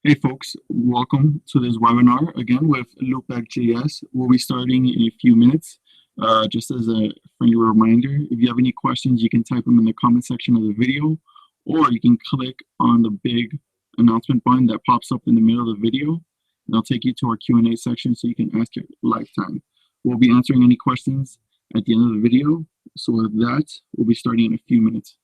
Hey folks, welcome to this webinar again with LoopBackJS. We'll be starting in a few minutes. Just as a friendly reminder, if you have any questions, you can type them in the comment section of the video, or you can click on the big announcement button that pops up in the middle of the video, and it'll take you to our Q&A section so you can ask it live time. We'll be answering any questions at the end of the video. So with that, we'll be starting in a few minutes.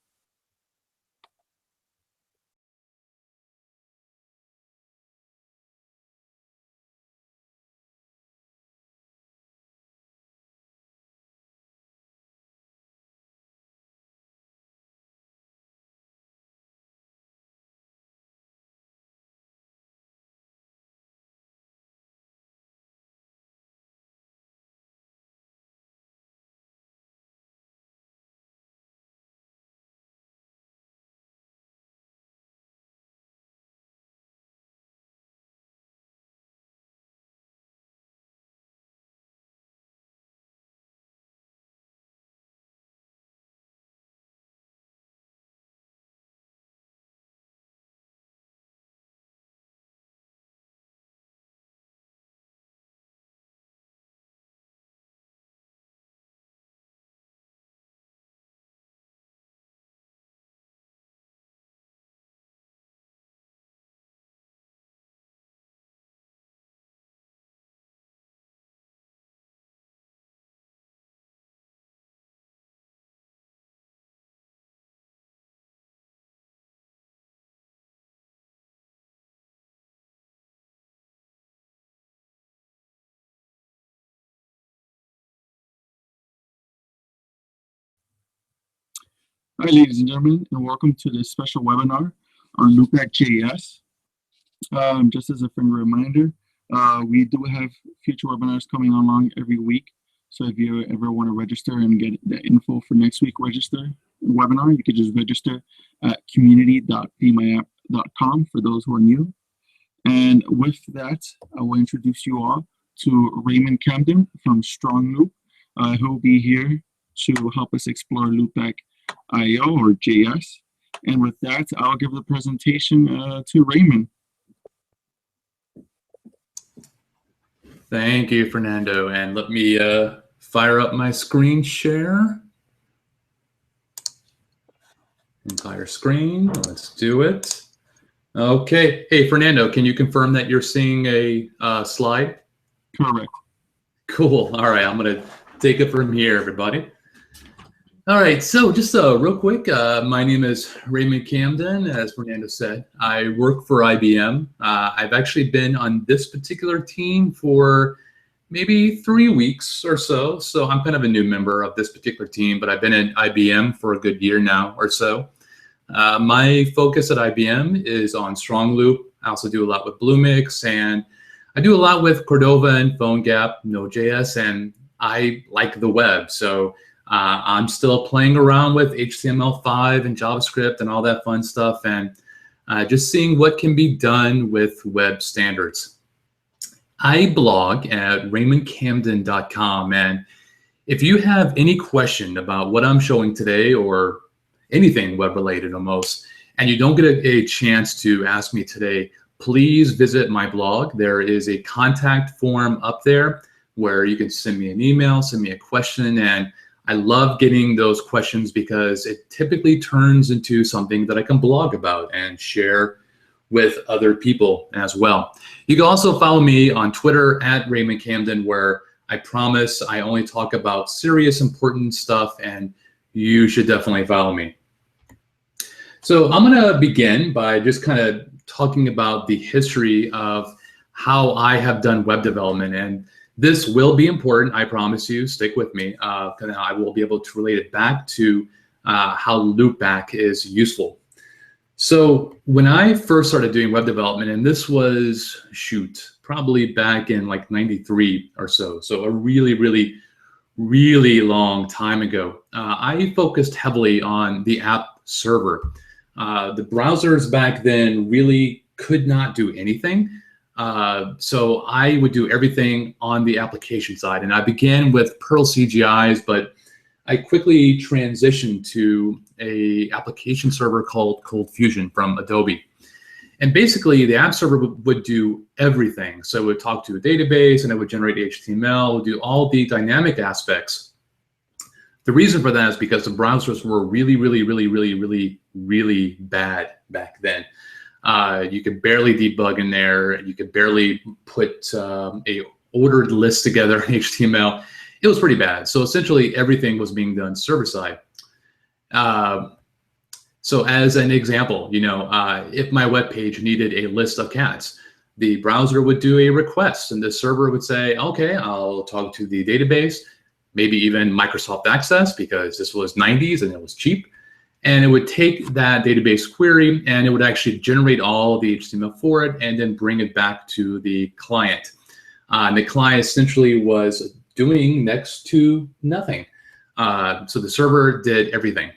Hi, ladies and gentlemen, and welcome to this special webinar on LoopBackJS. Just as a friendly reminder, we do have future webinars coming along every week. So if you ever want to register and get the info for next week's webinar, you can just register at community.bmyapp.com for those who are new. And with that, I will introduce you all to Raymond Camden from StrongLoop. He'll be here to help us explore LoopBack IO or JS. And with that, I'll give the presentation to Raymond. Thank you, Fernando. And let me fire up my screen share. Entire screen. Let's do it. Okay. Hey, Fernando, can you confirm that you're seeing a slide? Correct. Cool. All right. I'm going to take it from here, everybody. All right, so just real quick, my name is Raymond Camden, as Fernando said. I work for IBM. I've actually been on this particular team for maybe 3 weeks or so. So I'm kind of a new member of this particular team, but I've been at IBM for a good year now or so. My focus at IBM is on StrongLoop. I also do a lot with Bluemix, and I do a lot with Cordova and PhoneGap, Node.js, and I like the web. So I'm still playing around with HTML5 and JavaScript and all that fun stuff, and just seeing what can be done with web standards. I blog at raymondcamden.com, and if you have any question about what I'm showing today or anything web related almost, and you don't get a chance to ask me today, please visit my blog. There is a contact form up there where you can send me an email, send me a question, and I love getting those questions because it typically turns into something that I can blog about and share with other people as well. You can also follow me on Twitter at Raymond Camden, where I promise I only talk about serious, important stuff, and you should definitely follow me. So I'm going to begin by just kind of talking about the history of how I have done web development, and this will be important, I promise you. Stick with me, because I will be able to relate it back to how LoopBack is useful. So when I first started doing web development, and this was, probably back in like '93 or so, so a really, really, really long time ago, I focused heavily on the app server. The browsers back then really could not do anything. So I would do everything on the application side, and I began with Perl CGIs, but I quickly transitioned to a application server called Cold Fusion from Adobe. And basically, the app server would do everything. So it would talk to a database, and it would generate HTML, would do all the dynamic aspects. The reason for that is because the browsers were really, really, really, really, really, really bad back then. You could barely debug in there. You could barely put a ordered list together in HTML. It was pretty bad. So essentially, everything was being done server-side. So as an example, if my web page needed a list of cats, the browser would do a request, and the server would say, okay, I'll talk to the database, maybe even Microsoft Access, because this was 90s and it was cheap. And it would take that database query, and it would actually generate all the HTML for it, and then bring it back to the client. And the client essentially was doing next to nothing. So the server did everything.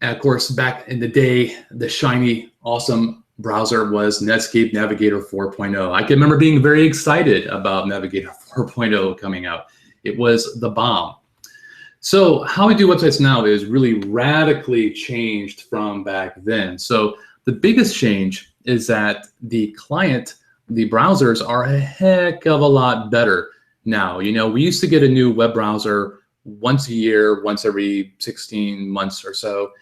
And of course, back in the day, the shiny, awesome browser was Netscape Navigator 4.0. I can remember being very excited about Navigator 4.0 coming out. It was the bomb. So how we do websites now is really radically changed from back then. So the biggest change is that the client, the browsers are a heck of a lot better now. We used to get a new web browser once a year, once every 16 months or so.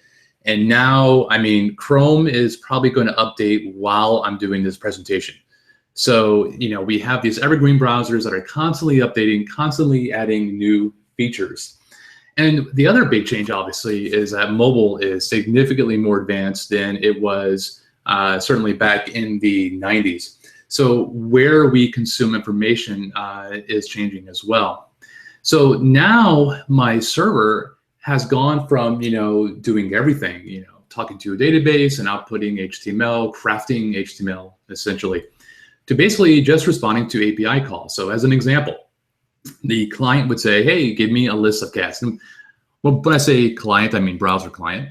And now, I mean, Chrome is probably going to update while I'm doing this presentation. So, we have these evergreen browsers that are constantly updating, constantly adding new features. And the other big change, obviously, is that mobile is significantly more advanced than it was certainly back in the 90s. So where we consume information is changing as well. So now my server has gone from, doing everything, talking to a database and outputting HTML, crafting HTML, essentially, to basically just responding to API calls. So as an example, the client would say, hey, give me a list of cats. And when I say client, I mean browser client.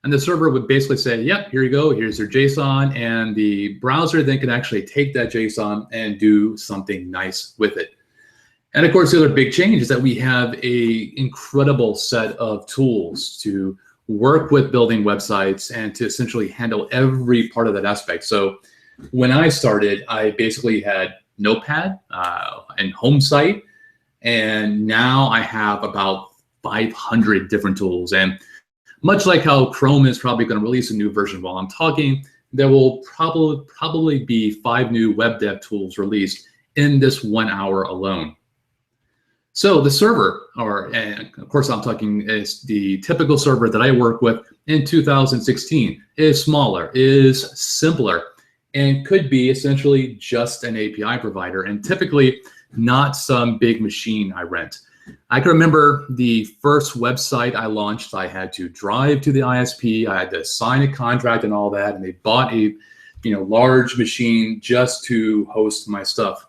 And the server would basically say, yep, here you go, here's your JSON. And the browser then can actually take that JSON and do something nice with it. And of course, the other big change is that we have an incredible set of tools to work with building websites and to essentially handle every part of that aspect. So when I started, I basically had Notepad and Home Site, and now I have about 500 different tools. And much like how Chrome is probably going to release a new version while I'm talking, there will probably be 5 new web dev tools released in this 1 hour alone. So the server, and of course I'm talking is the typical server that I work with in 2016, is smaller, is simpler, and could be essentially just an API provider, and typically not some big machine I rent. I can remember the first website I launched, I had to drive to the ISP, I had to sign a contract and all that, and they bought a large machine just to host my stuff.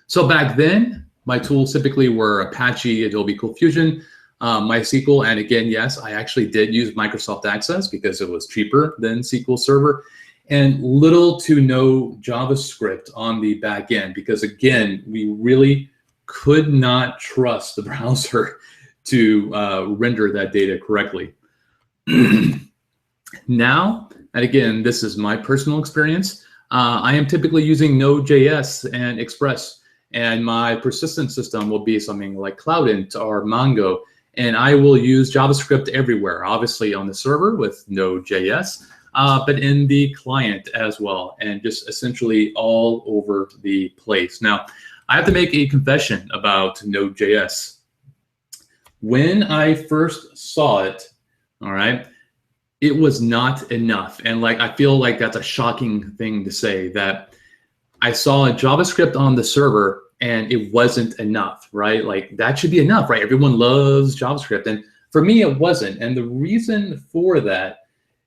So back then, my tools typically were Apache, Adobe CoolFusion, MySQL, and again, yes, I actually did use Microsoft Access because it was cheaper than SQL Server, and little to no JavaScript on the back end because, again, we really could not trust the browser to render that data correctly. Now, and again, this is my personal experience, I am typically using Node.js and Express. And my persistent system will be something like Cloudint or Mongo. And I will use JavaScript everywhere, obviously on the server with Node.js, but in the client as well, and just essentially all over the place. Now, I have to make a confession about Node.js. When I first saw it, all right, it was not enough. And I feel like that's a shocking thing to say, that I saw a JavaScript on the server and it wasn't enough, right? That should be enough, right? Everyone loves JavaScript. And for me, it wasn't. And the reason for that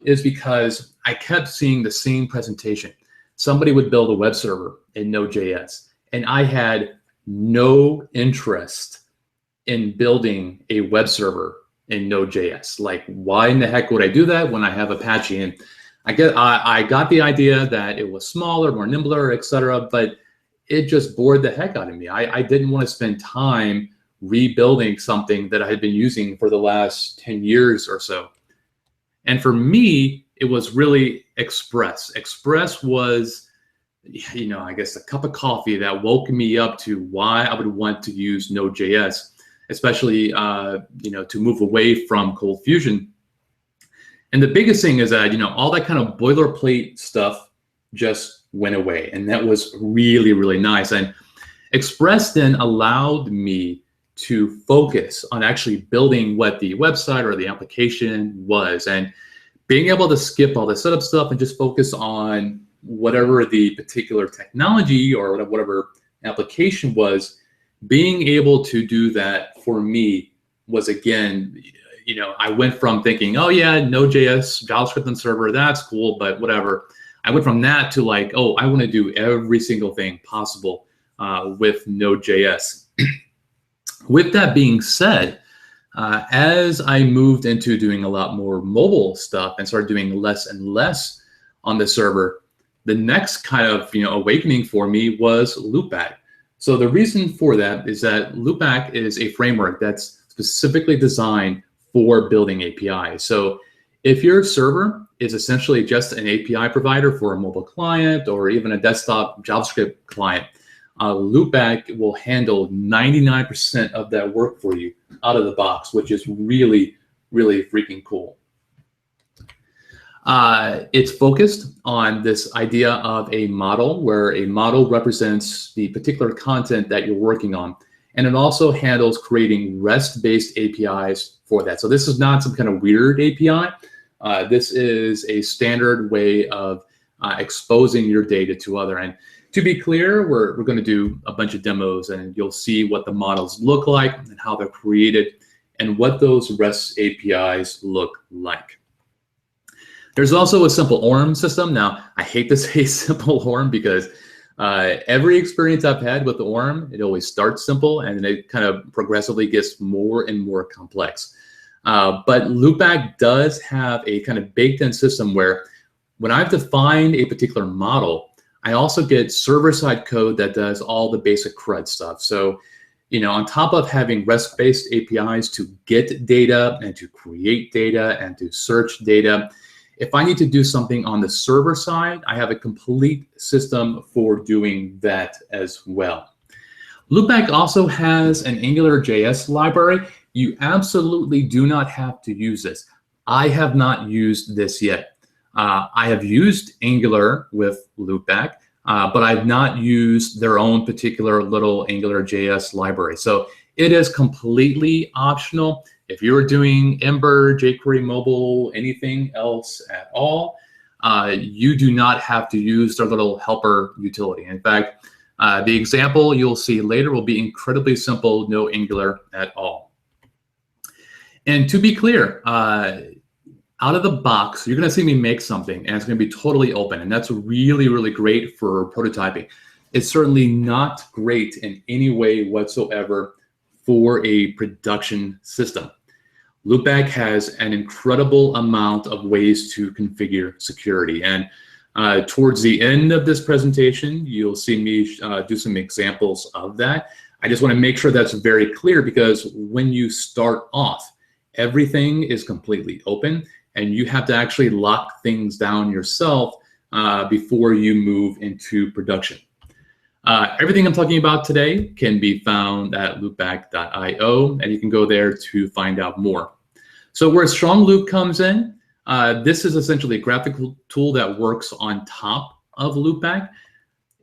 is because I kept seeing the same presentation. Somebody would build a web server in Node.js, and I had no interest in building a web server in Node.js. Why in the heck would I do that when I have Apache? And I got the idea that it was smaller, more nimbler, etc., but it just bored the heck out of me. I didn't want to spend time rebuilding something that I had been using for the last 10 years or so. And for me, it was really Express. Express was, I guess a cup of coffee that woke me up to why I would want to use Node.js, especially, to move away from Cold Fusion. And the biggest thing is that, all that kind of boilerplate stuff just went away. And that was really, really nice. And Express then allowed me to focus on actually building what the website or the application was, and being able to skip all the setup stuff and just focus on whatever the particular technology or whatever application was. Being able to do that for me was, again, I went from thinking, oh yeah, Node.js, JavaScript and server, that's cool, but whatever. I went from that to like, oh, I want to do every single thing possible with Node.js. With that being said, as I moved into doing a lot more mobile stuff and started doing less and less on the server, the next kind of awakening for me was LoopBack. So the reason for that is that LoopBack is a framework that's specifically designed for building APIs. So if your server is essentially just an API provider for a mobile client or even a desktop JavaScript client, LoopBack will handle 99% of that work for you out of the box, which is really, really freaking cool. It's focused on this idea of a model, where a model represents the particular content that you're working on. And it also handles creating REST-based APIs for that. So this is not some kind of weird API. This is a standard way of exposing your data to other. And to be clear, we're going to do a bunch of demos, and you'll see what the models look like and how they're created and what those REST APIs look like. There's also a simple ORM system. Now, I hate to say simple ORM because every experience I've had with the ORM, it always starts simple and then it kind of progressively gets more and more complex. But LoopBack does have a kind of baked-in system where when I've defined a particular model, I also get server-side code that does all the basic CRUD stuff. So, on top of having REST-based APIs to get data and to create data and to search data, if I need to do something on the server side, I have a complete system for doing that as well. LoopBack also has an AngularJS library. You absolutely do not have to use this. I have not used this yet. I have used Angular with LoopBack, but I've not used their own particular little AngularJS library. So it is completely optional. If you're doing Ember, jQuery mobile, anything else at all, you do not have to use their little helper utility. In fact, the example you'll see later will be incredibly simple, no Angular at all. And to be clear, out of the box, you're going to see me make something, and it's going to be totally open. And that's really, really great for prototyping. It's certainly not great in any way whatsoever for a production system. LoopBack has an incredible amount of ways to configure security. And towards the end of this presentation, you'll see me do some examples of that. I just want to make sure that's very clear, because when you start off, everything is completely open, and you have to actually lock things down yourself before you move into production. Everything I'm talking about today can be found at loopback.io, and you can go there to find out more. So where StrongLoop comes in, this is essentially a graphical tool that works on top of LoopBack.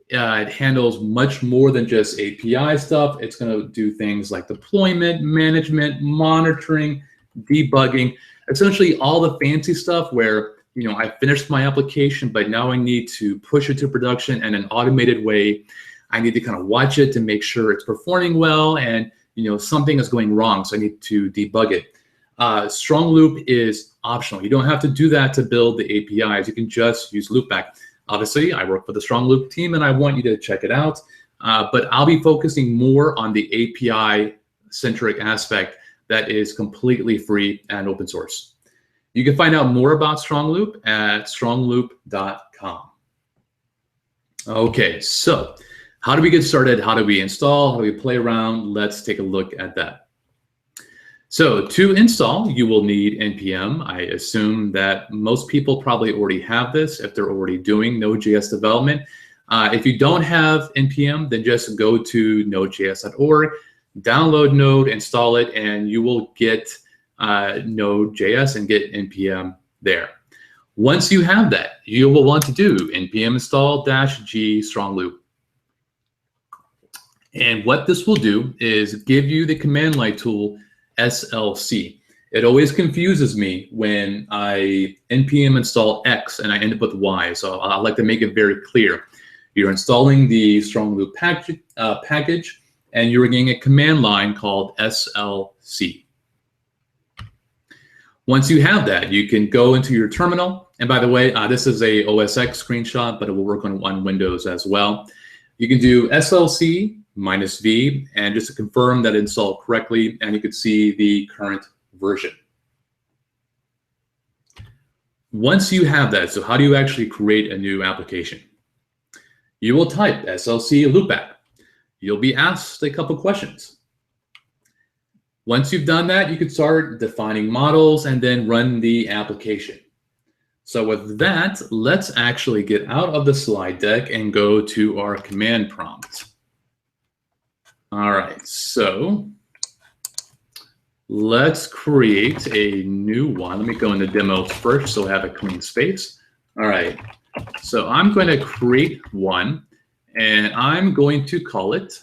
It handles much more than just API stuff. It's going to do things like deployment, management, monitoring, debugging, essentially all the fancy stuff where, I finished my application, but now I need to push it to production in an automated way. I need to kind of watch it to make sure it's performing well, and something is going wrong, so I need to debug it. StrongLoop is optional. You don't have to do that to build the APIs. You can just use LoopBack. Obviously, I work for the StrongLoop team, and I want you to check it out. But I'll be focusing more on the API-centric aspect that is completely free and open source. You can find out more about StrongLoop at strongloop.com. Okay, so how do we get started? How do we install? How do we play around? Let's take a look at that. So to install, you will need npm. I assume that most people probably already have this if they're already doing Node.js development. If you don't have npm, then just go to nodejs.org, download Node, install it, and you will get Node.js and get npm there. Once you have that, you will want to do npm install -g StrongLoop. And what this will do is give you the command line tool SLC. It always confuses me when I npm install X and I end up with Y. So I like to make it very clear. You're installing the StrongLoop package, and you're getting a command line called SLC. Once you have that, you can go into your terminal. And by the way, this is a OS X screenshot, but it will work on Windows as well. You can do SLC -v, and just to confirm that it installed correctly, and you can see the current version. Once you have that, so how do you actually create a new application? You will type SLC loopback. You'll be asked a couple questions. Once you've done that, you can start defining models and then run the application. So with that, let's actually get out of the slide deck and go to our command prompt. All right, so let's create a new one. Let me go into demos first so I have a clean space. All right, so I'm going to create one, and I'm going to call it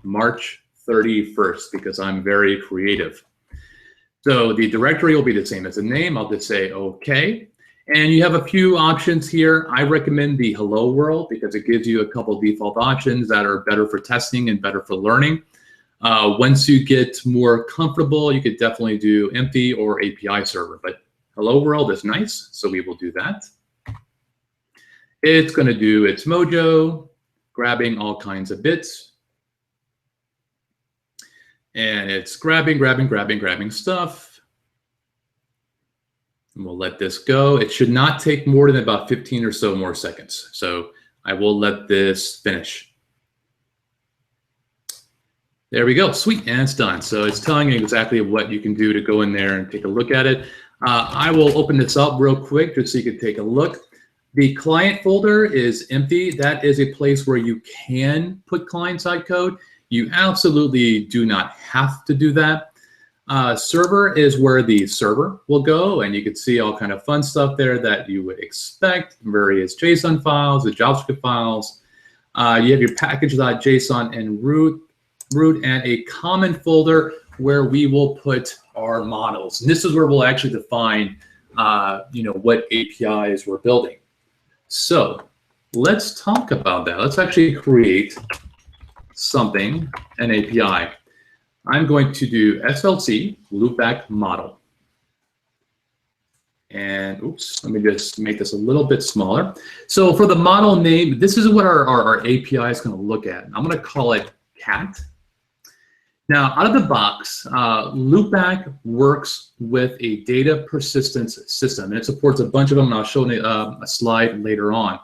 March 31st because I'm very creative. So the directory will be the same as the name. I'll just say OK. And you have a few options here. I recommend the hello world because it gives you a couple default options that are better for testing and better for learning. Once you get more comfortable, you could definitely do empty or API server, but hello world is nice, so we will do that. It's going to do its mojo, grabbing all kinds of bits. And it's grabbing stuff. And we'll let this go. It should not take more than about 15 or so more seconds. So I will let this finish. There we go, sweet, and it's done. So it's telling you exactly what you can do to go in there and take a look at it. I will open this up real quick just so you can take a look. The client folder is empty. That is a place where you can put client-side code. You absolutely do not have to do that. Server is where the server will go, and you can see all kind of fun stuff there that you would expect, various JSON files, the JavaScript files. You have your package.json and root, and a common folder where we will put our models. And this is where we'll actually define what APIs we're building. So let's talk about that. Let's actually create something, an API. I'm going to do SLC loopback model. And oops, let me just make this a little bit smaller. So for the model name, this is what our API is going to look at. I'm going to call it cat. Now, out of the box, Loopback works with a data persistence system, and it supports a bunch of them, and I'll show a slide later on.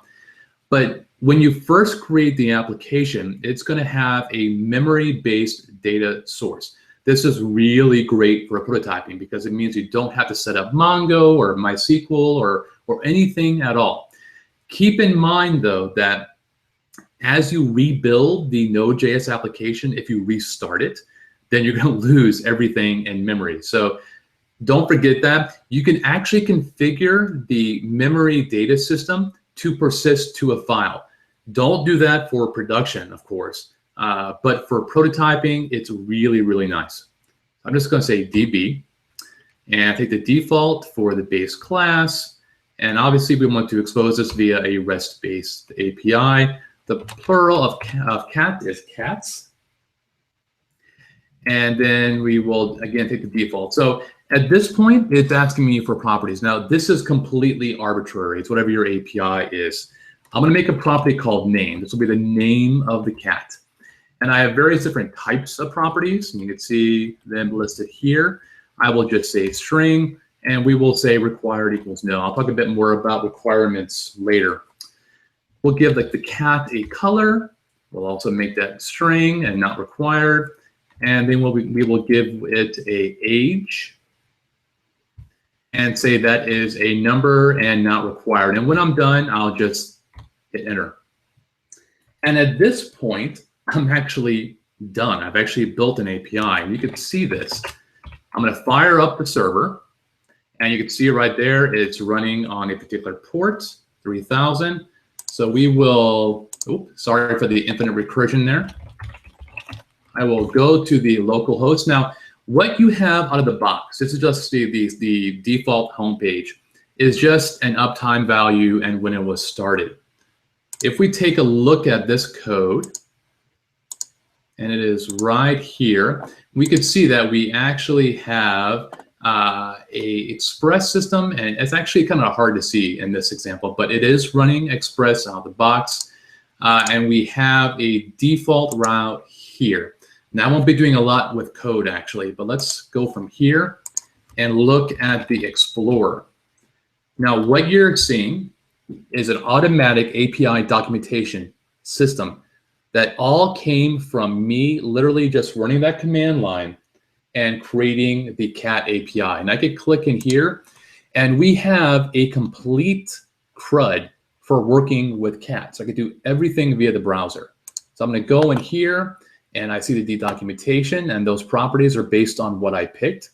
But when you first create the application, it's going to have a memory-based data source. This is really great for prototyping because it means you don't have to set up Mongo or MySQL or anything at all. Keep in mind, though, that as you rebuild the Node.js application, if you restart it, then you're going to lose everything in memory. So don't forget that. You can actually configure the memory data system to persist to a file. Don't do that for production, of course, but for prototyping, it's really, really nice. I'm just going to say DB, and take the default for the base class, and obviously we want to expose this via a REST-based API. The plural of cat is cats. And then we will, again, take the default. So at this point, it's asking me for properties. Now, this is completely arbitrary. It's whatever your API is. I'm going to make a property called name. This will be the name of the cat. And I have various different types of properties. And you can see them listed here. I will just say string, and we will say required equals no. I'll talk a bit more about requirements later. We'll give the cat a color. We'll also make that string and not required. and then we will give it a age and say that is a number and not required. And when I'm done, I'll just hit enter. And at this point, I'm actually done. I've actually built an API, and you can see this. I'm going to fire up the server, and you can see right there, it's running on a particular port, 3000. So we will, oops, sorry for the infinite recursion there. I will go to the local host. Now, what you have out of the box, this is just the default homepage, is just an uptime value and when it was started. If we take a look at this code, and it is right here, we could see that we actually have a Express system, and it's actually kind of hard to see in this example, but it is running Express out of the box, and we have a default route here. Now I won't be doing a lot with code actually, but let's go from here and look at the Explorer. Now what you're seeing is an automatic API documentation system that all came from me literally just running that command line and creating the cat API. And I could click in here, and we have a complete CRUD for working with cat. So I could do everything via the browser. So I'm going to go in here, and I see the documentation, and those properties are based on what I picked.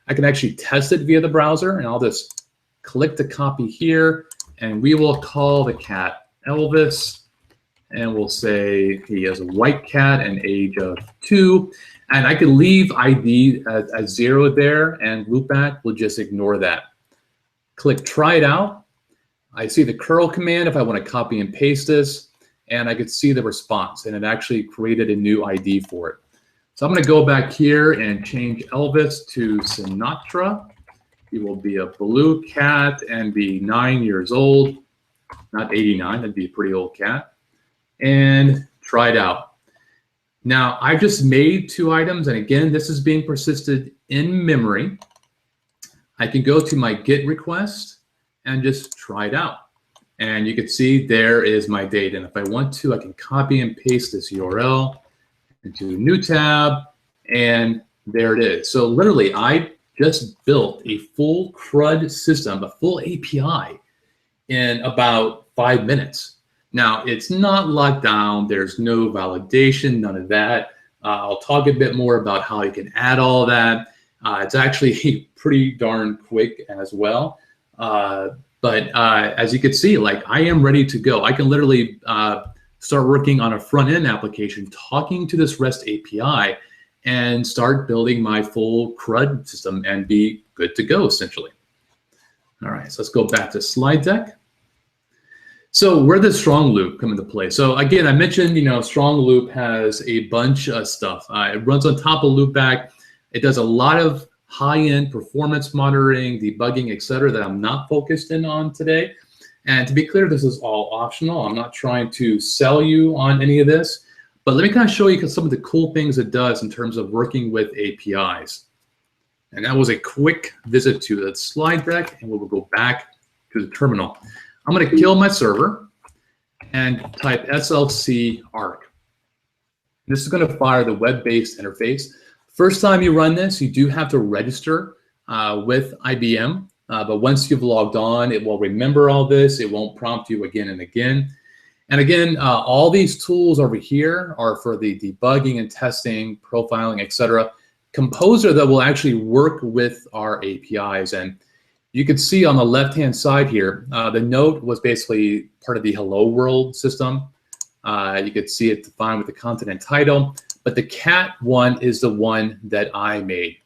I can actually test it via the browser, and I'll just click to copy here, and we will call the cat Elvis, and we'll say he has a white cat and age of 2. And I can leave ID as 0 there, and LoopBack will just ignore that. Click try it out. I see the curl command if I want to copy and paste this, and I could see the response, and it actually created a new ID for it. So I'm going to go back here and change Elvis to Sinatra. He will be a blue cat and be 9 years old, not 89, that'd be a pretty old cat. And try it out. Now, I've just made 2 items, and again, this is being persisted in memory. I can go to my GET request and just try it out. And you can see there is my data. And if I want to, I can copy and paste this URL into a new tab, and there it is. So literally, I just built a full CRUD system, a full API, in about 5 minutes. Now, it's not locked down. There's no validation, none of that. I'll talk a bit more about how you can add all that. It's actually pretty darn quick as well. But as you can see, like, I am ready to go. I can literally start working on a front-end application, talking to this REST API, and start building my full CRUD system and be good to go, essentially. All right, so let's go back to slide deck. So where does StrongLoop come into play? So again, I mentioned, StrongLoop has a bunch of stuff. It runs on top of LoopBack. It does a lot of high-end performance monitoring, debugging, et cetera, that I'm not focused in on today. And to be clear, this is all optional. I'm not trying to sell you on any of this, but let me kind of show you some of the cool things it does in terms of working with APIs. And that was a quick visit to the slide deck, and we'll go back to the terminal. I'm going to kill my server and type slc arc. This is going to fire the web-based interface. First time you run this, you do have to register with IBM. But once you've logged on, it will remember all this. It won't prompt you again and again. And again, all these tools over here are for the debugging and testing, profiling, etc. Composer that will actually work with our APIs. And you can see on the left-hand side here, the note was basically part of the Hello World system. You could see it defined with the content and title, but the cat one is the one that I made.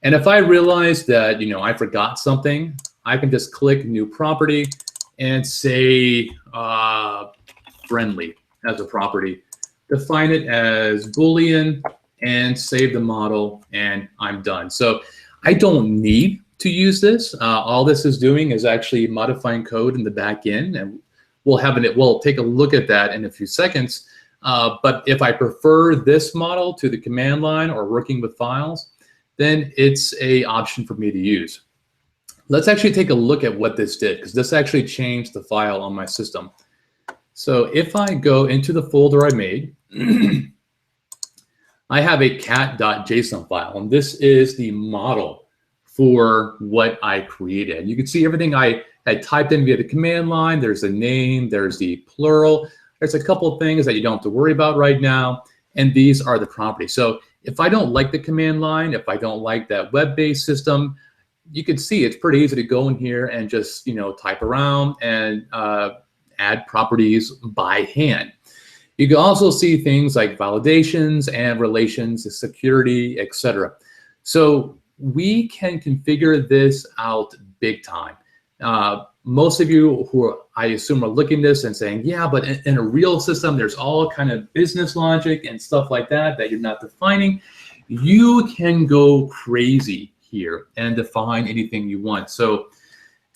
And if I realize that, I forgot something, I can just click new property and say friendly as a property, define it as Boolean, and save the model, and I'm done. So I don't need to use this. All this is doing is actually modifying code in the back end, and we'll take a look at that in a few seconds. But if I prefer this model to the command line or working with files, then it's an option for me to use. Let's actually take a look at what this did, because this actually changed the file on my system. So if I go into the folder I made, I have a cat.json file, and this is the model for what I created. You can see everything I had typed in via the command line. There's a name, there's the plural, there's a couple of things that you don't have to worry about right now, and these are the properties. So if I don't like the command line, if I don't like that web-based system, you can see it's pretty easy to go in here and just type around and add properties by hand. You can also see things like validations and relations, security, etc. So we can configure this out big time. Most of you who I assume are looking at this and saying, yeah, but in a real system, there's all kind of business logic and stuff like that you're not defining. You can go crazy here and define anything you want. So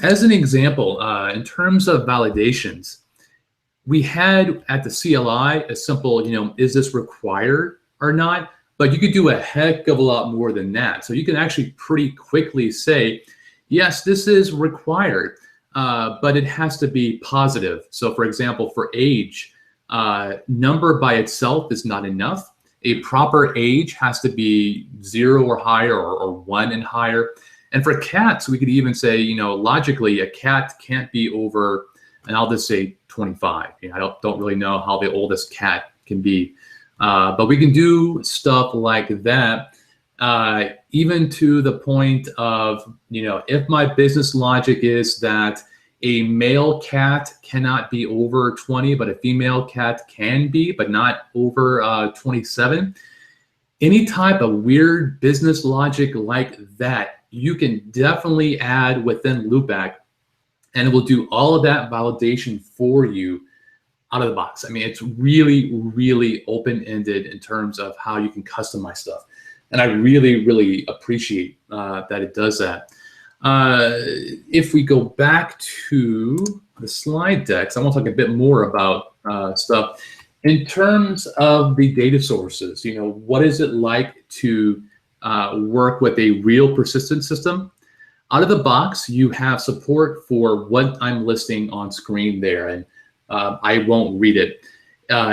as an example, in terms of validations, we had at the CLI a simple, is this required or not? But you could do a heck of a lot more than that. So you can actually pretty quickly say, yes, this is required, but it has to be positive. So for example, for age, number by itself is not enough. A proper age has to be 0 or higher or 1 and higher. And for cats, we could even say, logically, a cat can't be over, and I'll just say 25. I don't really know how the oldest cat can be. But we can do stuff like that, even to the point of, if my business logic is that a male cat cannot be over 20, but a female cat can be, but not over 27. Any type of weird business logic like that, you can definitely add within LoopBack, and it will do all of that validation for you out of the box. I mean, it's really, really open-ended in terms of how you can customize stuff. And I really, really appreciate that it does that. If we go back to the slide decks, I want to talk a bit more about stuff. In terms of the data sources, what is it like to work with a real persistent system? Out of the box, you have support for what I'm listing on screen there, and I won't read it.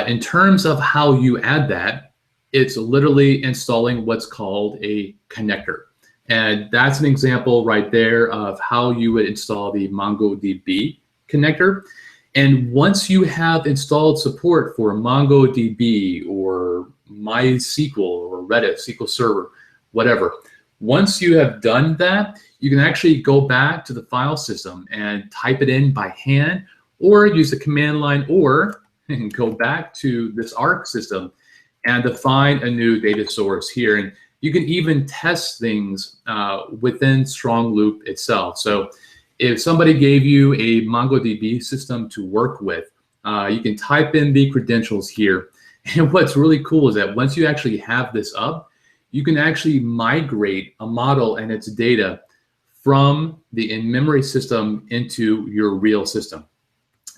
In terms of how you add that, it's literally installing what's called a connector. And that's an example right there of how you would install the MongoDB connector. And once you have installed support for MongoDB or MySQL or Redis, SQL Server, whatever, once you have done that, you can actually go back to the file system and type it in by hand, or use the command line, or go back to this ARC system and define a new data source here. And you can even test things within StrongLoop itself. So if somebody gave you a MongoDB system to work with, you can type in the credentials here. And what's really cool is that once you actually have this up, you can actually migrate a model and its data from the in-memory system into your real system.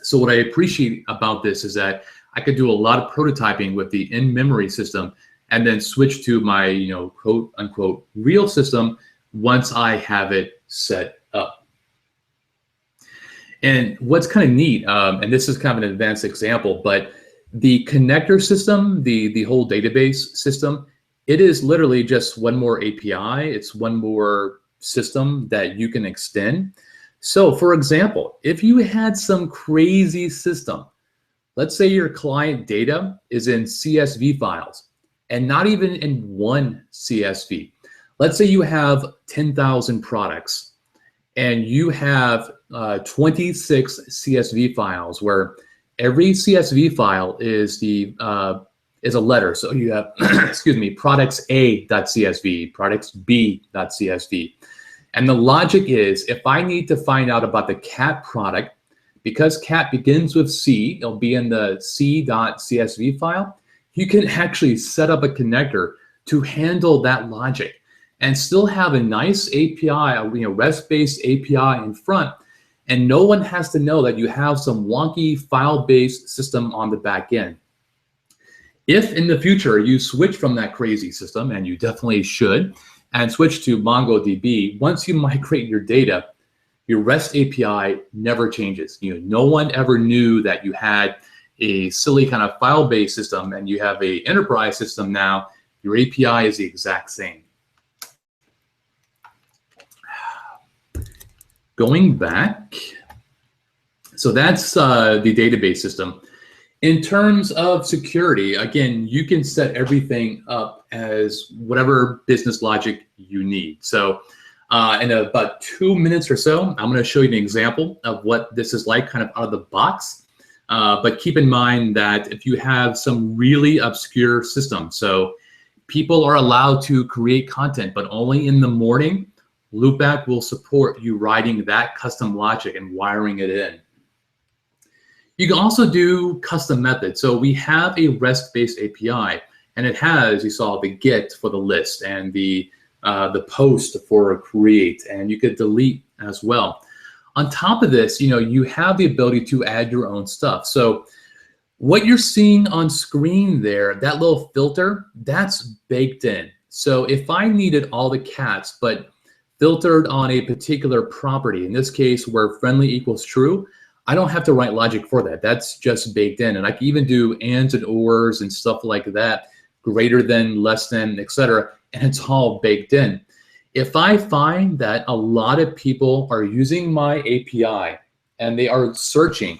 So what I appreciate about this is that I could do a lot of prototyping with the in-memory system and then switch to my, quote unquote, real system once I have it set up. And what's kind of neat, and this is kind of an advanced example, but the connector system, the whole database system, it is literally just one more API. It's one more system that you can extend. So for example, if you had some crazy system, let's say your client data is in CSV files and not even in one CSV. Let's say you have 10,000 products and you have 26 CSV files where every CSV file is a letter. So you have, excuse me, products A.csv, products B.csv. And the logic is, if I need to find out about the cat product, because cat begins with C, it'll be in the C.csv file, you can actually set up a connector to handle that logic and still have a nice API, a REST-based API in front, and no one has to know that you have some wonky file-based system on the back end. If in the future you switch from that crazy system, and you definitely should, and switch to MongoDB, once you migrate your data, your REST API never changes. No one ever knew that you had a silly kind of file-based system and you have a enterprise system now. Your API is the exact same. Going back, so that's the database system. In terms of security, again, you can set everything up as whatever business logic you need. So in about 2 minutes or so, I'm going to show you an example of what this is like kind of out of the box. But keep in mind that if you have some really obscure system, so people are allowed to create content, but only in the morning, LoopBack will support you writing that custom logic and wiring it in. You can also do custom methods. So we have a REST-based API, and it has, you saw, the get for the list and the post for create, and you could delete as well. On top of this, you have the ability to add your own stuff. So what you're seeing on screen there, that little filter, that's baked in. So if I needed all the cats, but filtered on a particular property, in this case where friendly equals true, I don't have to write logic for that. That's just baked in. And I can even do ands and ors and stuff like that, greater than, less than, etc. And it's all baked in. If I find that a lot of people are using my API and they are searching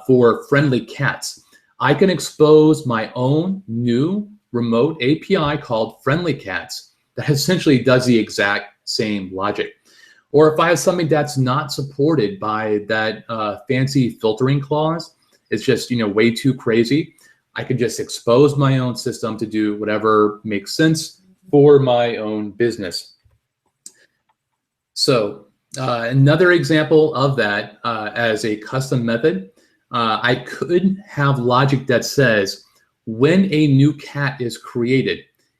for friendly cats, I can expose my own new remote API called Friendly Cats that essentially does the exact same logic. Or if I have something that's not supported by that fancy filtering clause, it's just way too crazy, I can just expose my own system to do whatever makes sense for my own business. So another example of that as a custom method, I could have logic that says when a new cat is created,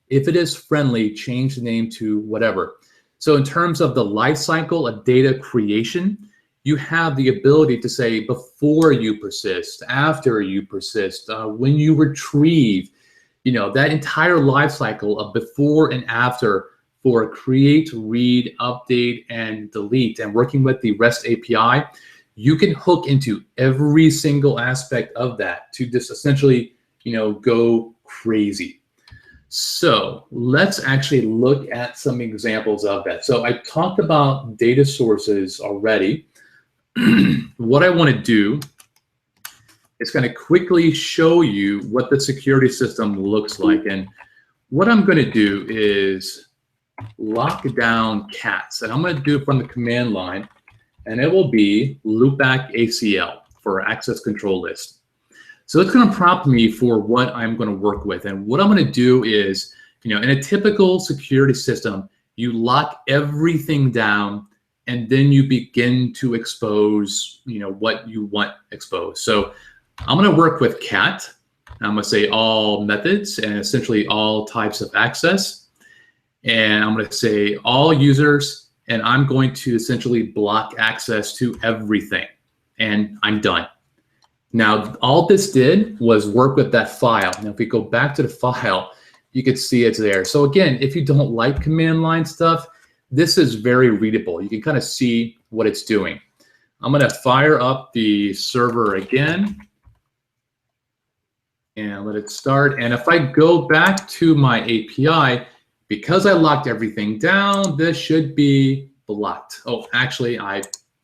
if it is friendly, change the name to whatever. So in terms of the life cycle of data creation, you have the ability to say before you persist, after you persist, when you retrieve, that entire life cycle of before and after for create, read, update, and delete. And working with the REST API, you can hook into every single aspect of that to just essentially, go crazy. So let's actually look at some examples of that. So I talked about data sources already. What I want to do is kind of quickly show you what the security system looks like. And what I'm going to do is lock down cats. And I'm going to do it from the command line. And it will be LoopBack ACL for access control list. So it's going to prompt me for what I'm going to work with. And what I'm going to do is, in a typical security system, you lock everything down and then you begin to expose, what you want exposed. So I'm going to work with cat. I'm going to say all methods and essentially all types of access. And I'm going to say all users, and I'm going to essentially block access to everything. And I'm done. Now, all this did was work with that file. Now, if we go back to the file, you can see it's there. So again, if you don't like command line stuff, this is very readable. You can kind of see what it's doing. I'm going to fire up the server again and let it start. And if I go back to my API, because I locked everything down, this should be blocked. Oh, actually, I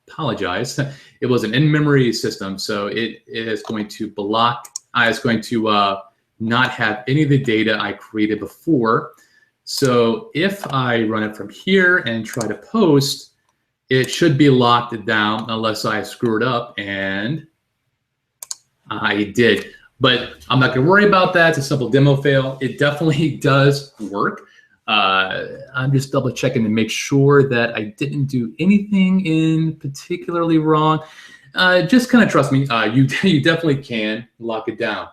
apologize. It was an in-memory system, so it is going to block. It's going to not have any of the data I created before. So if I run it from here and try to post, it should be locked down unless I screw it up, and I did. But I'm not going to worry about that. It's a simple demo fail. It definitely does work. I'm just double checking to make sure that I didn't do anything in particularly wrong. Just kind of trust me, you definitely can lock it down.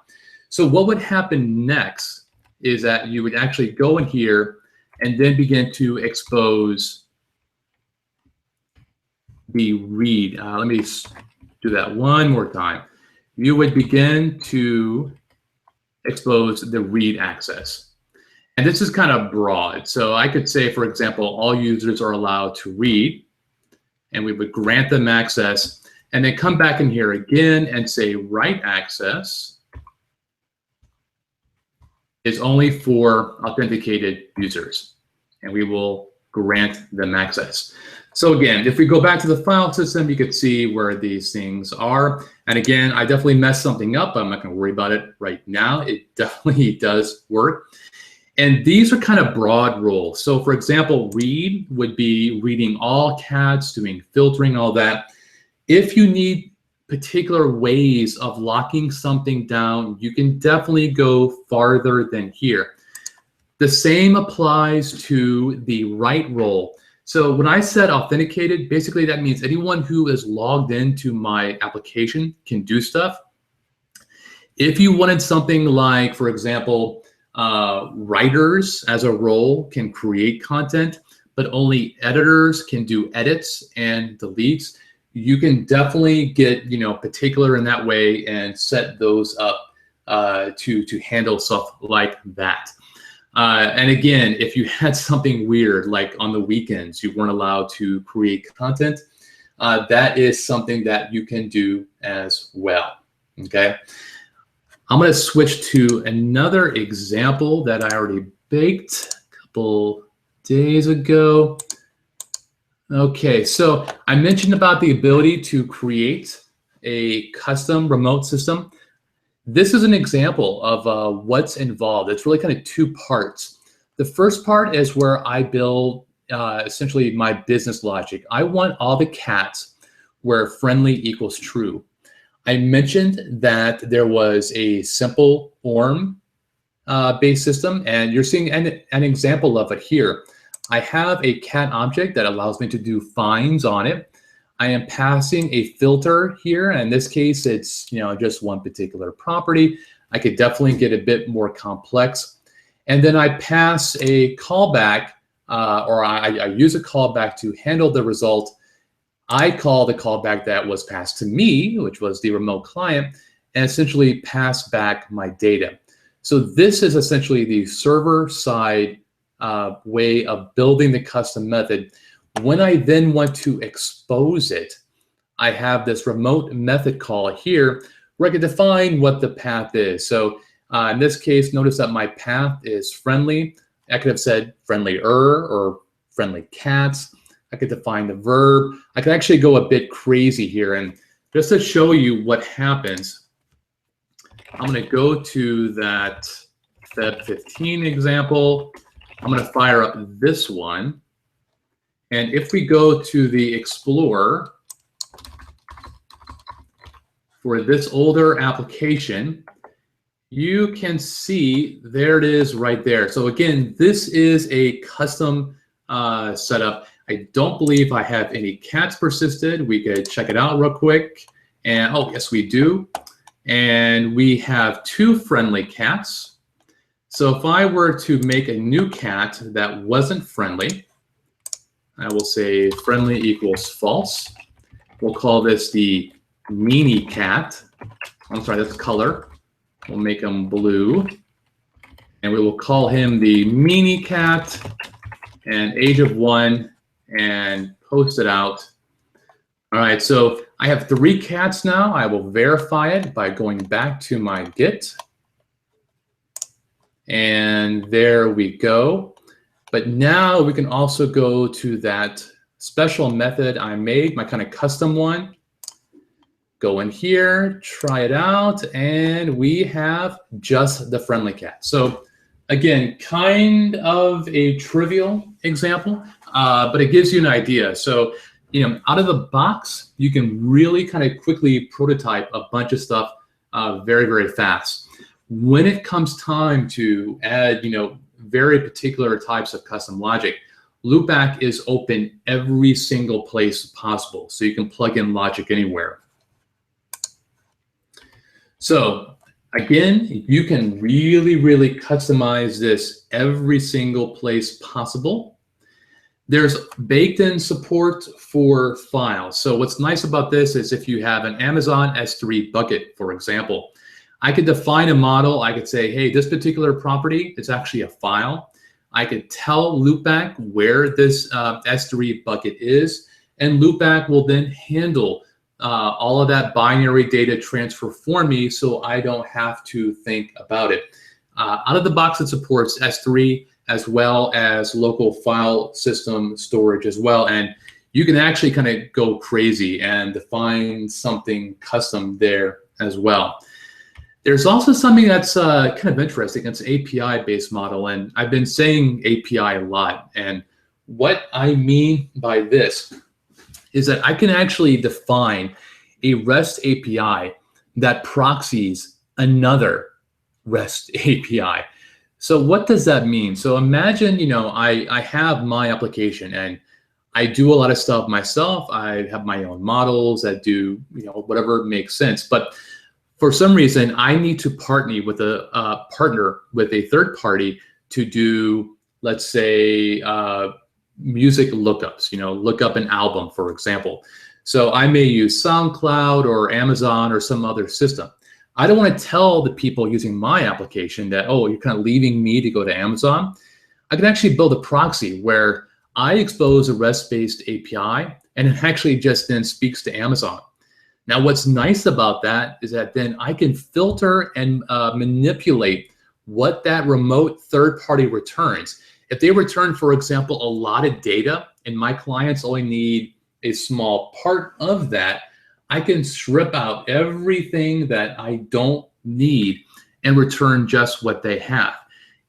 So what would happen next is that you would actually go in here and then begin to expose the read. Let me do that one more time. You would begin to expose the read access. And this is kind of broad. So I could say, for example, all users are allowed to read, and we would grant them access, and then come back in here again and say write access. is only for authenticated users, and we will grant them access. So again, if we go back to the file system, you could see where these things are. And again, I definitely messed something up. I'm not going to worry about it right now. It definitely does work. And these are kind of broad roles. So for example, read would be reading all cats, doing filtering, all that. If you need particular ways of locking something down, you can definitely go farther than here. The same applies to the write role. So when I said authenticated, basically that means anyone who is logged into my application can do stuff. If you wanted something like, for example, writers as a role can create content, but only editors can do edits and deletes, you can definitely get particular in that way and set those up to handle stuff like that. And again, if you had something weird, like on the weekends, you weren't allowed to create content, that is something that you can do as well, okay? I'm gonna switch to another example that I already baked a couple days ago. Okay, so I mentioned about the ability to create a custom remote system. This is an example of what's involved. It's really kind of two parts. The first part is where I build essentially my business logic. I want all the cats where friendly equals true. I mentioned that there was a simple ORM based system, and you're seeing an example of it here. I have a cat object that allows me to do finds on it. I am passing a filter here. In this case, it's just one particular property. I could definitely get a bit more complex. And then I pass a callback, or I use a callback to handle the result. I call the callback that was passed to me, which was the remote client, and essentially pass back my data. So this is essentially the server-side way of building the custom method. When I then want to expose it, I have this remote method call here where I can define what the path is. So in this case, notice that my path is friendly. I could have said friendlier or friendly cats. I could define the verb. I could actually go a bit crazy here. And just to show you what happens, I'm going to go to that Feb 15 example. I'm going to fire up this one. And if we go to the Explorer for this older application, you can see there it is right there. So again, this is a custom setup. I don't believe I have any cats persisted. We could check it out real quick. And oh, yes, we do. And we have 2 friendly cats. So if I were to make a new cat that wasn't friendly, I will say friendly equals false. We'll call this the meanie cat. I'm sorry, that's color. We'll make him blue. And we will call him the meanie cat and age of 1 and post it out. All right, so I have 3 cats now. I will verify it by going back to my Git. And there we go. But now we can also go to that special method I made, my kind of custom one. Go in here, try it out, and we have just the friendly cat. So again, kind of a trivial example, but it gives you an idea. So out of the box, you can really kind of quickly prototype a bunch of stuff very, very fast. When it comes time to add, very particular types of custom logic, LoopBack is open every single place possible, so you can plug in logic anywhere. So again, you can really, really customize this every single place possible. There's baked-in support for files. So what's nice about this is if you have an Amazon S3 bucket, for example, I could define a model. I could say, hey, this particular property is actually a file. I could tell LoopBack where this S3 bucket is, and LoopBack will then handle all of that binary data transfer for me, so I don't have to think about it. Out of the box, it supports S3 as well as local file system storage as well. And you can actually kind of go crazy and define something custom there as well. There's also something that's kind of interesting. It's an API-based model, and I've been saying API a lot. And what I mean by this is that I can actually define a REST API that proxies another REST API. So what does that mean? So imagine, I have my application and I do a lot of stuff myself. I have my own models that do, whatever makes sense. But for some reason, I need to partner with a third party to do, let's say, music lookups. Look up an album, for example. So I may use SoundCloud or Amazon or some other system. I don't want to tell the people using my application that, oh, you're kind of leaving me to go to Amazon. I can actually build a proxy where I expose a REST-based API, and it actually just then speaks to Amazon. Now, what's nice about that is that then I can filter and manipulate what that remote third party returns. If they return, for example, a lot of data and my clients only need a small part of that, I can strip out everything that I don't need and return just what they have.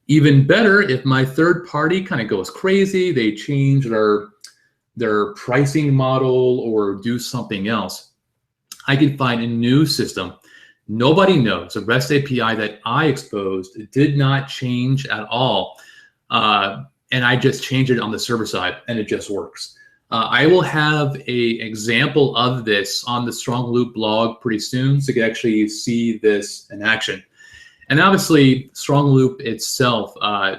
Even better, if my third party kind of goes crazy, they change their pricing model or do something else, I can find a new system. Nobody knows. A REST API that I exposed did not change at all. And I just changed it on the server side, and it just works. I will have an example of this on the StrongLoop blog pretty soon, so you can actually see this in action. And obviously, StrongLoop itself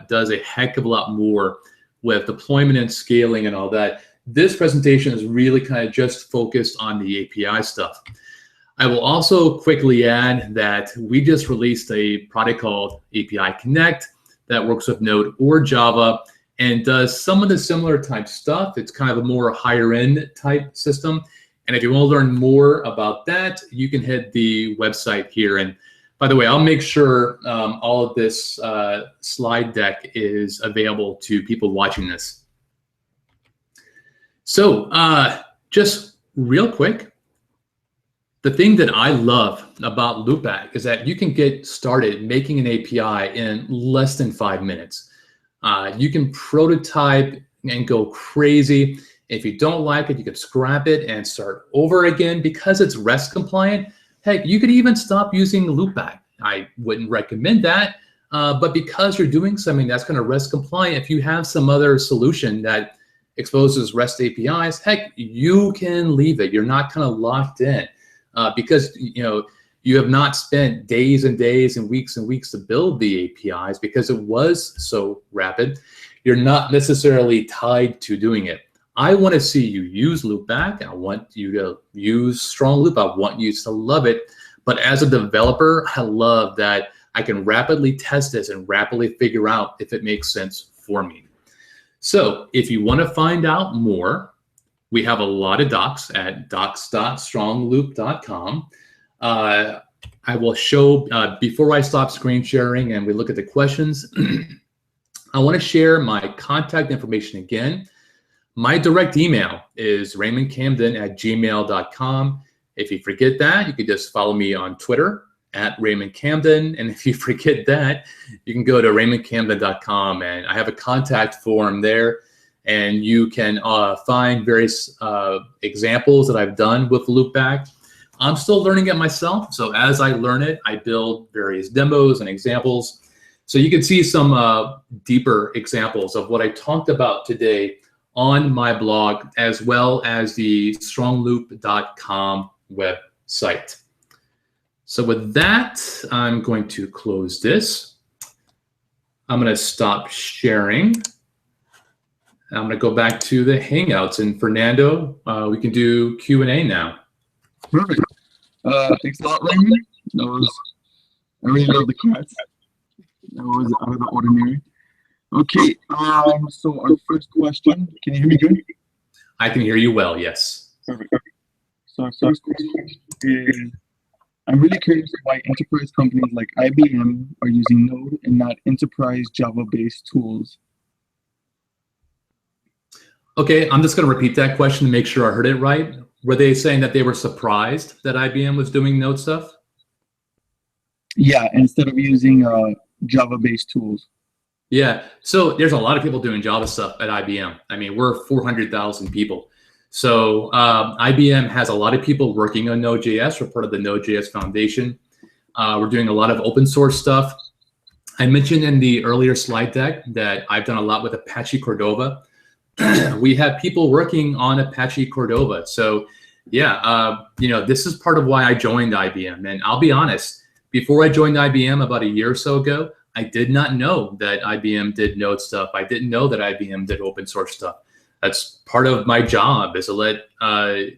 does a heck of a lot more with deployment and scaling and all that. This presentation is really kind of just focused on the API stuff. I will also quickly add that we just released a product called API Connect that works with Node or Java and does some of the similar type stuff. It's kind of a more higher end type system. And if you want to learn more about that, you can hit the website here. And by the way, I'll make sure all of this slide deck is available to people watching this. So just real quick, the thing that I love about LoopBack is that you can get started making an API in less than 5 minutes. You can prototype and go crazy. If you don't like it, you can scrap it and start over again. Because it's REST compliant, heck, you could even stop using LoopBack. I wouldn't recommend that, but because you're doing something that's kind of REST compliant, if you have some other solution that exposes REST APIs, heck, you can leave it. You're not kind of locked in because you have not spent days and days and weeks to build the APIs because it was so rapid. You're not necessarily tied to doing it. I want to see you use LoopBack. I want you to use StrongLoop. I want you to love it. But as a developer, I love that I can rapidly test this and rapidly figure out if it makes sense for me. So if you want to find out more, we have a lot of docs at docs.strongloop.com. I will show, before I stop screen sharing and we look at the questions, I want to share my contact information again. My direct email is raymondcamden@gmail.com. If you forget that, you can just follow me on Twitter @RaymondCamden. And if you forget that, you can go to raymondcamden.com and I have a contact form there. And you can find various examples that I've done with LoopBack. I'm still learning it myself. So as I learn it, I build various demos and examples. So you can see some deeper examples of what I talked about today on my blog, as well as the strongloop.com website. So with that, I'm going to close this. I'm going to stop sharing. I'm going to go back to the Hangouts. And Fernando, we can do Q&A now. Perfect. Thanks a lot, Raymond. I really love the class. That was out of the ordinary. Okay, so our first question, can you hear me good? I can hear you well, yes. Perfect. So our first question is, I'm really curious why enterprise companies like IBM are using Node and not enterprise Java-based tools. Okay, I'm just going to repeat that question to make sure I heard it right. Were they saying that they were surprised that IBM was doing Node stuff? Yeah, instead of using Java-based tools. Yeah, so there's a lot of people doing Java stuff at IBM. I mean, we're 400,000 people. So IBM has a lot of people working on Node.js. We're part of the Node.js Foundation. We're doing a lot of open source stuff. I mentioned in the earlier slide deck that I've done a lot with Apache Cordova. We have people working on Apache Cordova. So yeah, this is part of why I joined IBM. And I'll be honest, before I joined IBM about a year or so ago, I did not know that IBM did Node stuff. I didn't know that IBM did open source stuff. That's part of my job, is to let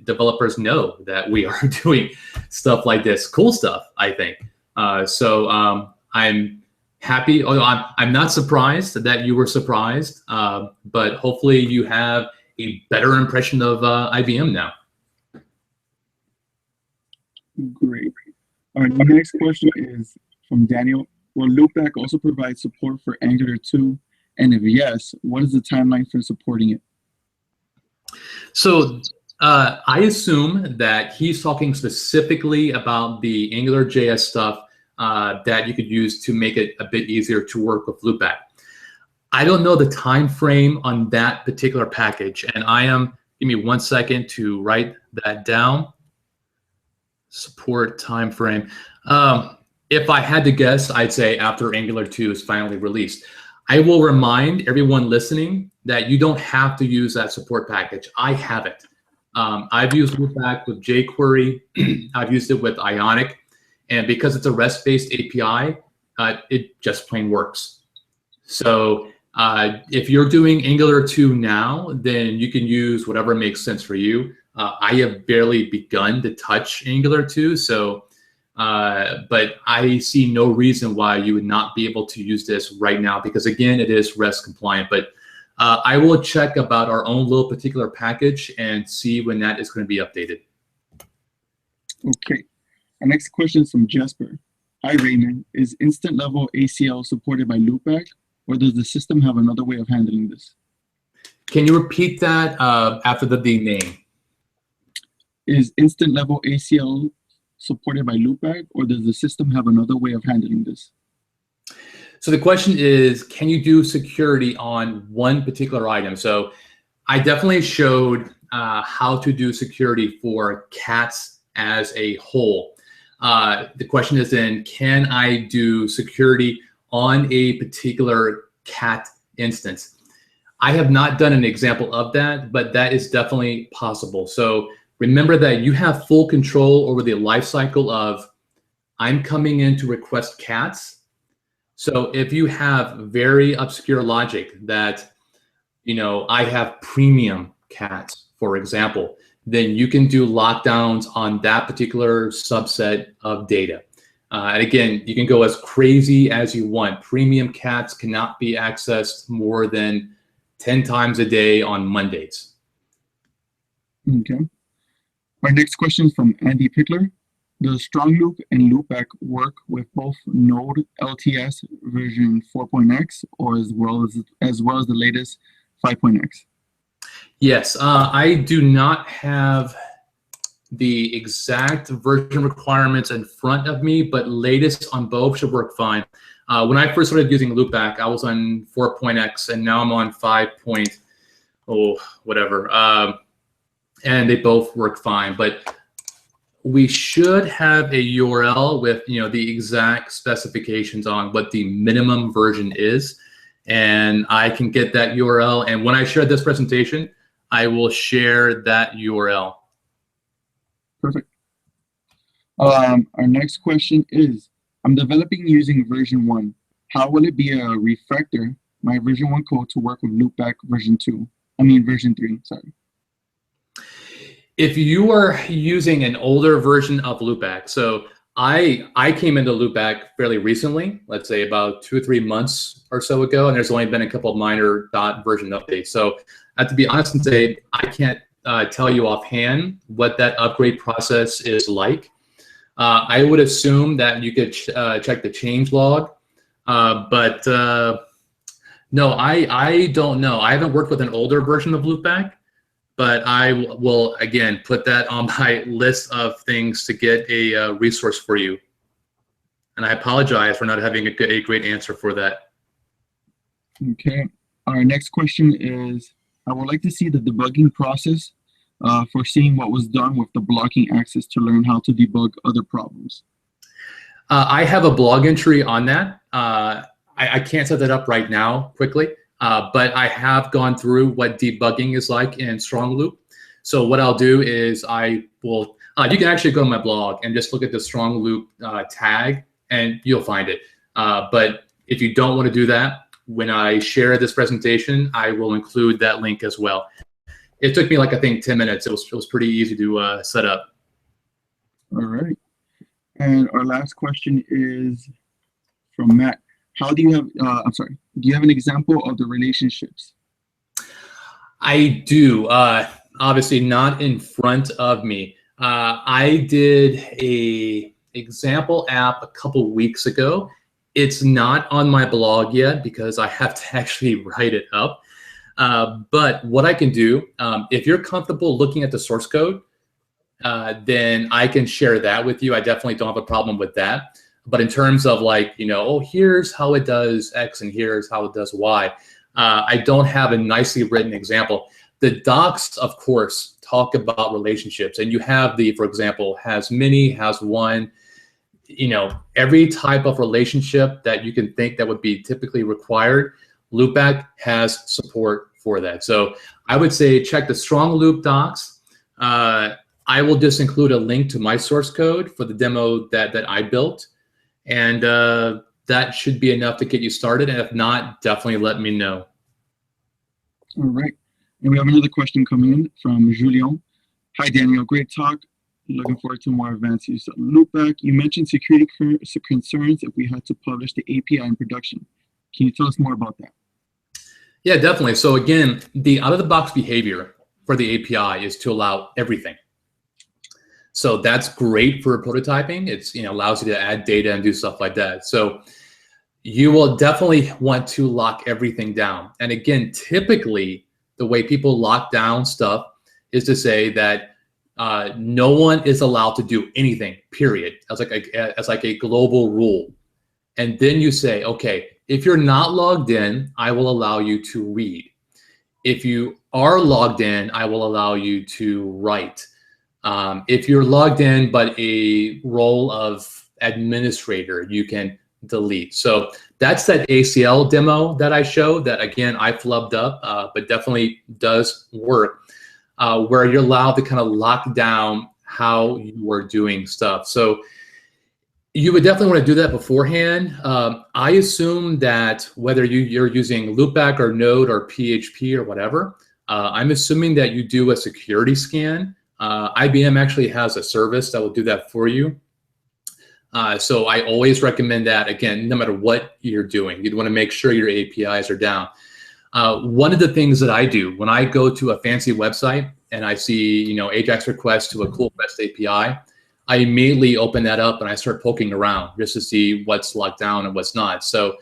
developers know that we are doing stuff like this, cool stuff, I think. So I'm happy, although I'm not surprised that you were surprised, but hopefully you have a better impression of IBM now. Great. Our next question is from Daniel. Will LoopBack also provide support for Angular 2? And if yes, what is the timeline for supporting it? So I assume that he's talking specifically about the AngularJS stuff that you could use to make it a bit easier to work with LoopBack. I don't know the time frame on that particular package, and give me 1 second to write that down. Support time frame. If I had to guess, I'd say after Angular 2 is finally released. I will remind everyone listening that you don't have to use that support package. I have it. I've used LoopBack with jQuery. I've used it with Ionic. And because it's a REST-based API, it just plain works. So if you're doing Angular 2 now, then you can use whatever makes sense for you. I have barely begun to touch Angular 2, so but I see no reason why you would not be able to use this right now, because again, it is REST compliant. But I will check about our own little particular package and see when that is going to be updated. Okay. Our next question is from Jasper. Hi, Raymond. Is instant level ACL supported by LoopBack, or does the system have another way of handling this? Can you repeat that after the name? Is instant level ACL supported by LoopBack, or does the system have another way of handling this? So the question is, can you do security on one particular item? So I definitely showed how to do security for cats as a whole. The question is then, can I do security on a particular cat instance? I have not done an example of that, but that is definitely possible. So remember that you have full control over the life cycle of, I'm coming in to request cats. So if you have very obscure logic that, I have premium cats, for example, then you can do lockdowns on that particular subset of data. And again, you can go as crazy as you want. Premium cats cannot be accessed more than 10 times a day on Mondays. Okay. Our next question is from Andy Pickler. Does StrongLoop and LoopBack work with both Node LTS version 4.x or as well as the latest 5.x? Yes, I do not have the exact version requirements in front of me, but latest on both should work fine. When I first started using LoopBack, I was on 4.x, and now I'm on 5. Whatever. And they both work fine, but we should have a URL with the exact specifications on what the minimum version is, and I can get that URL. And when I share this presentation, I will share that URL. Perfect. Our next question is, I'm developing using version 1. How will it be a refactor my version 1 code to work with LoopBack version 3, sorry. If you are using an older version of LoopBack, so I came into LoopBack fairly recently, let's say about 2 or 3 months or so ago, and there's only been a couple of minor version updates. So I have to be honest and say I can't tell you offhand what that upgrade process is like. I would assume that you could check the change log, but no, I don't know. I haven't worked with an older version of LoopBack, but I will, again, put that on my list of things to get a resource for you. And I apologize for not having a great answer for that. Okay. Our next question is, I would like to see the debugging process for seeing what was done with the blocking access to learn how to debug other problems. I have a blog entry on that. I can't set that up right now quickly, but I have gone through what debugging is like in StrongLoop. So what I'll do is I will, you can actually go to my blog and just look at the StrongLoop tag and you'll find it. But if you don't want to do that, when I share this presentation, I will include that link as well. It took me like, I think 10 minutes. It was pretty easy to set up. All right. And our last question is from Matt. How do you have, do you have an example of the relationships? I do, obviously not in front of me. I did a example app a couple weeks ago. It's not on my blog yet because I have to actually write it up. But what I can do, if you're comfortable looking at the source code, then I can share that with you. I definitely don't have a problem with that. But in terms of like, you know, oh, here's how it does X and here's how it does Y, I don't have a nicely written example. The docs, of course, talk about relationships. And you have the, for example, has many, has one, you know, every type of relationship that you can think that would be typically required, LoopBack has support for that. So I would say check the StrongLoop docs. I will just include a link to my source code for the demo that I built. And that should be enough to get you started. And if not, definitely let me know. All right. And we have another question coming in from Julien. Hi, Daniel. Great talk. Looking forward to more advanced use of LoopBack. You mentioned security concerns if we had to publish the API in production. Can you tell us more about that? Yeah, definitely. So again, the out-of-the-box behavior for the API is to allow everything. So that's great for prototyping. It's, you know, allows you to add data and do stuff like that. So you will definitely want to lock everything down. And again, typically the way people lock down stuff is to say that no one is allowed to do anything, period, as like a global rule. And then you say, okay, if you're not logged in, I will allow you to read. If you are logged in, I will allow you to write. If you're logged in but a role of administrator, you can delete. So that's that ACL demo that I showed that, again, I flubbed up, but definitely does work. Where you're allowed to kind of lock down how you are doing stuff. So you would definitely want to do that beforehand. I assume that whether you're using LoopBack or Node or PHP or whatever, I'm assuming that you do a security scan. IBM actually has a service that will do that for you. So I always recommend that, again, no matter what you're doing, you'd want to make sure your APIs are down. One of the things that I do when I go to a fancy website and I see, you know, AJAX request to a cool REST API, I immediately open that up and I start poking around just to see what's locked down and what's not. So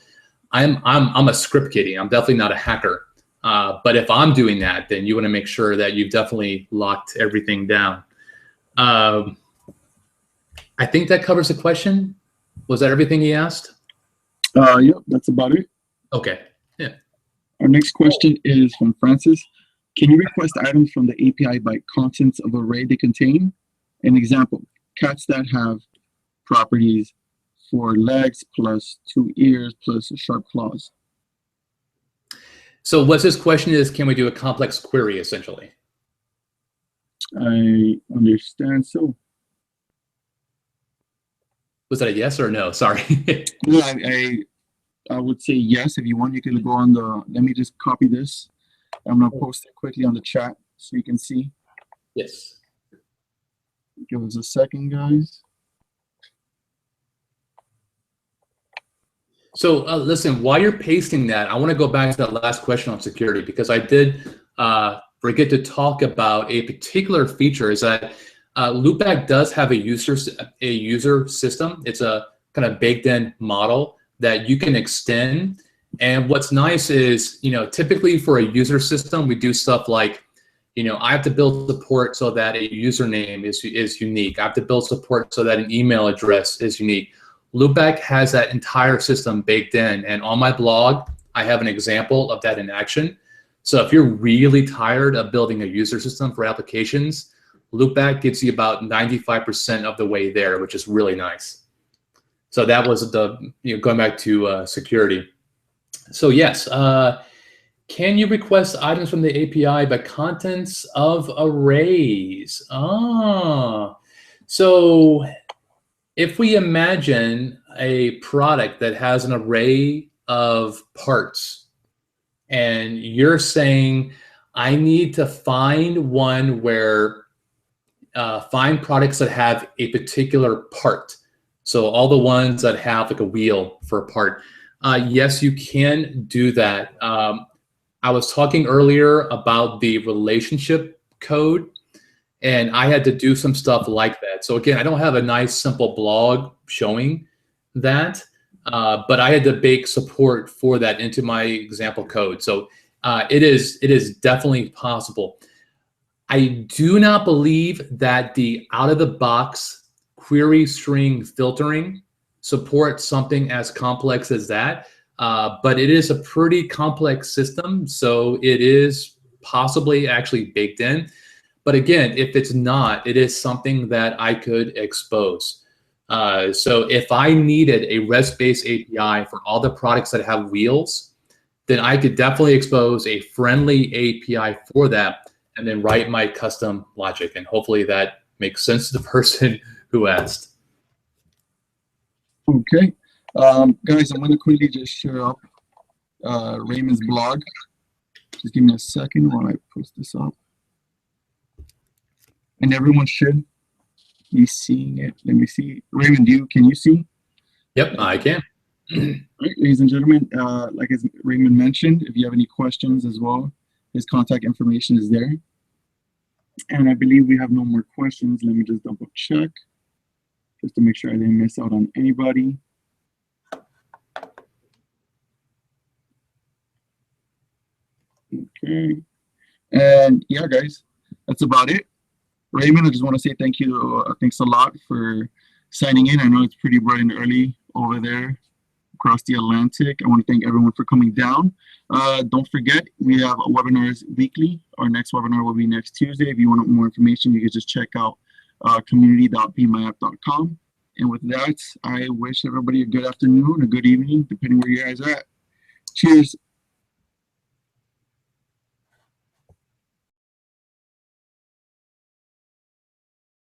I'm a script kiddie. I'm definitely not a hacker. But if I'm doing that, then you want to make sure that you've definitely locked everything down. I think that covers the question. Was that everything he asked? Yep, that's about it. Okay. Yeah. Our next question is from Francis. Can you request items from the API by contents of array they contain? An example, cats that have properties 4 legs plus 2 ears plus sharp claws. So what's his question is, can we do a complex query, essentially? I understand so. Was that a yes or a no? Sorry. Yeah, I would say yes. If you want, you can go on the, let me just copy this. I'm going to post it quickly on the chat so you can see. Yes. Give us a second, guys. So listen, while you're pasting that, I want to go back to that last question on security, because I did forget to talk about a particular feature, is that LoopBack does have a user system. It's a kind of baked in model that you can extend. And what's nice is, typically for a user system, we do stuff like, I have to build support so that a username is unique. I have to build support so that an email address is unique. LoopBack has that entire system baked in. And on my blog, I have an example of that in action. So if you're really tired of building a user system for applications, LoopBack gets you about 95% of the way there, which is really nice. So that was the, going back to security. So yes, can you request items from the API by contents of arrays? So if we imagine a product that has an array of parts, and you're saying, I need to find one where, find products that have a particular part. So all the ones that have like a wheel for a part. Yes, you can do that. I was talking earlier about the relationship code, and I had to do some stuff like that. So again, I don't have a nice simple blog showing that, but I had to bake support for that into my example code. So it is definitely possible. I do not believe that the out-of-the-box query string filtering supports something as complex as that, but it is a pretty complex system, so it is possibly actually baked in. But again, if it's not, it is something that I could expose. So if I needed a REST-based API for all the products that have wheels, then I could definitely expose a friendly API for that and then write my custom logic. And hopefully that makes sense to the person who asked. Okay. Guys, I'm going to quickly just share up Raymond's blog. Just give me a second while I post this up. And everyone should be seeing it. Let me see. Raymond, can you see? Yep, I can. All right, ladies and gentlemen, like as Raymond mentioned, if you have any questions as well, his contact information is there. And I believe we have no more questions. Let me just double check just to make sure I didn't miss out on anybody. Okay. And yeah, guys, that's about it. Raymond, I just want to say thank you. Thanks a lot for signing in. I know it's pretty bright and early over there across the Atlantic. I want to thank everyone for coming down. Don't forget, we have webinars weekly. Our next webinar will be next Tuesday. If you want more information, you can just check out community.bemyapp.com. And with that, I wish everybody a good afternoon, a good evening, depending where you guys are at. Cheers.